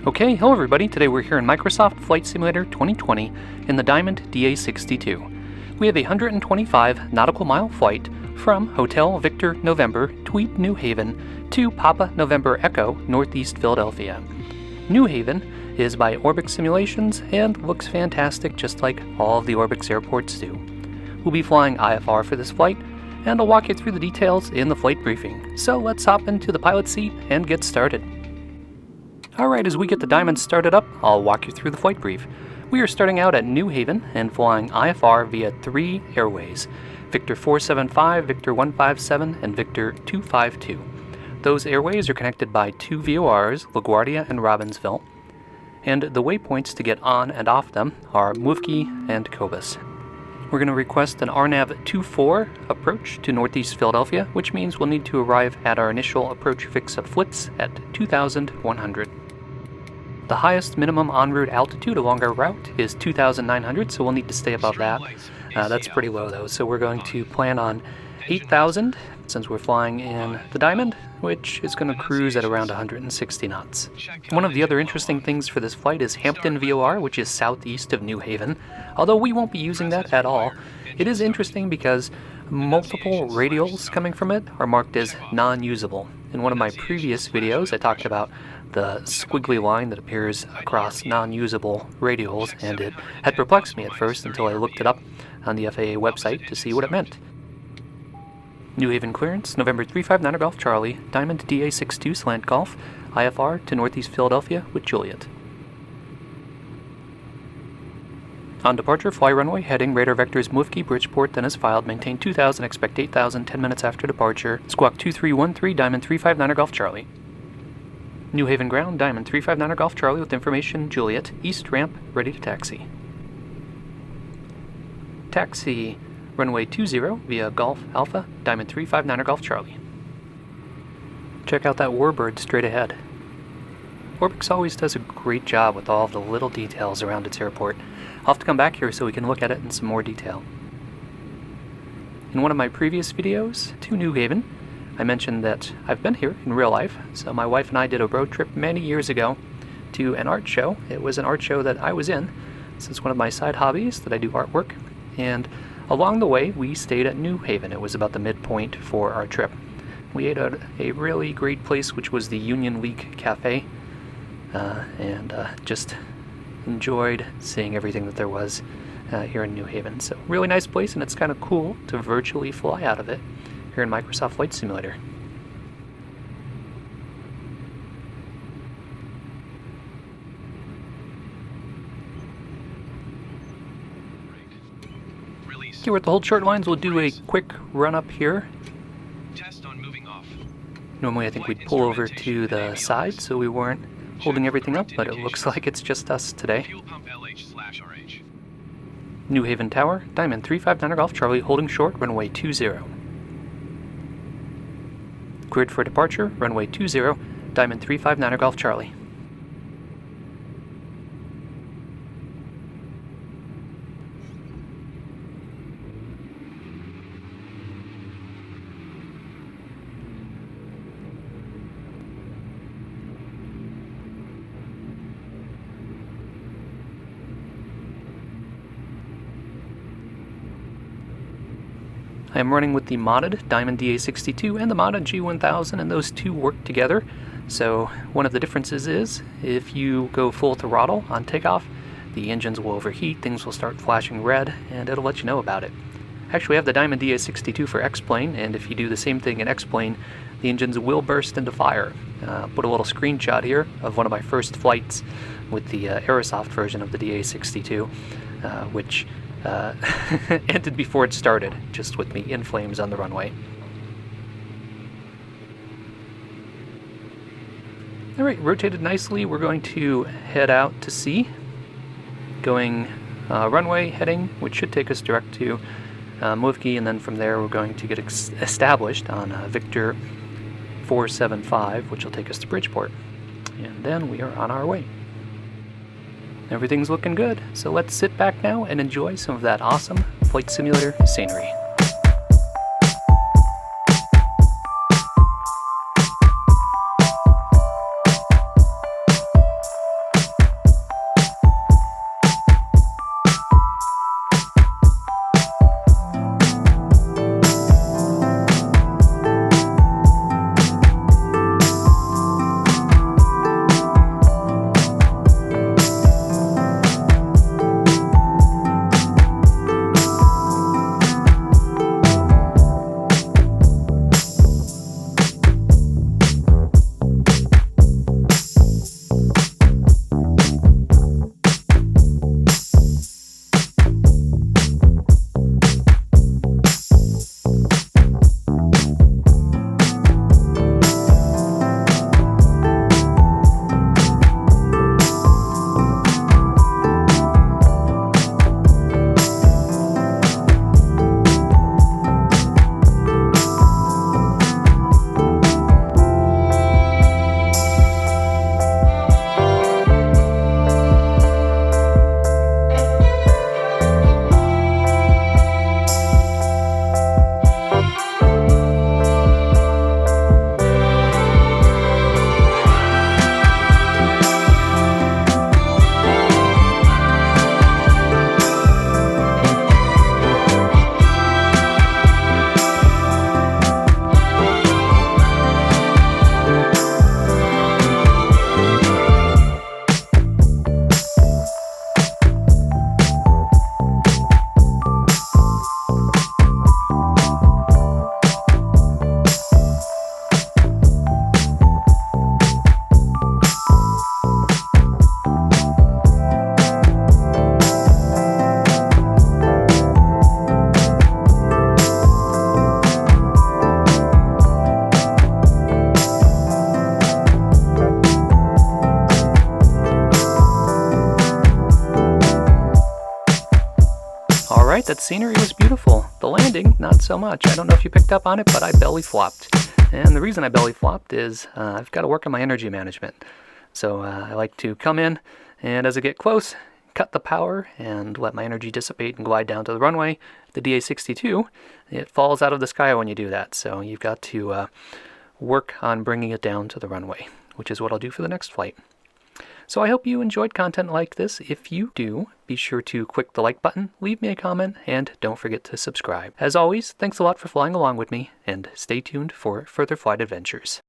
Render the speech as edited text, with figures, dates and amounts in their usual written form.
Okay, hello everybody. Today we're here in Microsoft Flight Simulator 2020 in the Diamond DA62. We have a 125 nautical mile flight from Hotel Victor November, Tweed, New Haven to Papa November Echo, Northeast Philadelphia. New Haven is by Orbx Simulations and looks fantastic just like all of the Orbx airports do. We'll be flying IFR for this flight, and I'll walk you through the details in the flight briefing. So let's hop into the pilot seat and get started. Alright, as we get the Diamond started up, I'll walk you through the flight brief. We are starting out at New Haven and flying IFR via 3 airways, Victor 475, Victor 157, and Victor 252. Those airways are connected by 2 VORs, LaGuardia and Robbinsville, and the waypoints to get on and off them are Mufki and Cobus. We're going to request an RNAV 24 approach to Northeast Philadelphia, which means we'll need to arrive at our initial approach fix of FLITS at 2,100. The highest minimum en route altitude along our route is 2,900, so we'll need to stay above that. That's pretty low though, so we're going to plan on 8,000 since we're flying in the Diamond, which is going to cruise at around 160 knots. One of the other interesting things for this flight is Hampton VOR, which is southeast of New Haven. Although we won't be using that at all, it is interesting because multiple radials coming from it are marked as non-usable. In one of my previous videos, I talked about the squiggly line that appears across non-usable radials, and it had perplexed me at first until I looked it up on the FAA website to see what it meant. New Haven clearance, November 359 Golf Charlie, Diamond DA62 Slant Golf, IFR to Northeast Philadelphia with Juliet. On departure, fly runway, heading, radar vectors, Mufki, Bridgeport, then as filed, maintain 2,000, expect 8,000, 10 minutes after departure, squawk 2313, Diamond 359 Golf Charlie. New Haven ground, Diamond 359 Golf Charlie with information, Juliet, east ramp, ready to taxi. Taxi, runway 20 via Golf Alpha, Diamond 359 Golf Charlie. Check out that warbird straight ahead. Orbx always does a great job with all of the little details around its airport. I'll have to come back here so we can look at it in some more detail. In one of my previous videos to New Haven, I mentioned that I've been here in real life, so my wife and I did a road trip many years ago to an art show. It was an art show that I was in, so it's one of my side hobbies that I do artwork, and along the way we stayed at New Haven. It was about the midpoint for our trip. We ate at a really great place, which was the Union League Cafe, and just enjoyed seeing everything that there was here in New Haven. So really nice place, and it's kind of cool to virtually fly out of it here in Microsoft Flight Simulator. Here with the hold short lines, we'll do a quick run up here. Normally I think we'd pull over to the side so we weren't holding everything up, but it looks like it's just us today. New Haven Tower, Diamond 359 Golf Charlie, holding short, runway 20. Cleared for departure, runway 20, Diamond 359 Golf Charlie. I am running with the modded Diamond DA62 and the modded G1000, and those two work together. So one of the differences is if you go full throttle on takeoff, the engines will overheat, things will start flashing red, and it'll let you know about it. Actually, I have the Diamond DA62 for X-Plane, and if you do the same thing in X-Plane, the engines will burst into fire. Put a little screenshot here of one of my first flights with the Aerosoft version of the DA62, which ended before it started, just with me in flames on the runway. Alright, rotated nicely, we're going to head out to sea, going runway heading, which should take us direct to Mufki, and then from there we're going to get established on Victor 475, which will take us to Bridgeport, and then we are on our way. Everything's looking good, so let's sit back now and enjoy some of that awesome Flight Simulator scenery. Alright, that scenery was beautiful. The landing, not so much. I don't know if you picked up on it, but I belly flopped. And the reason I belly flopped is I've got to work on my energy management. So I like to come in, and as I get close, cut the power and let my energy dissipate and glide down to the runway. The DA62, it falls out of the sky when you do that. So you've got to work on bringing it down to the runway, which is what I'll do for the next flight. So I hope you enjoyed content like this. If you do, be sure to click the like button, leave me a comment, and don't forget to subscribe. As always, thanks a lot for flying along with me, and stay tuned for further flight adventures.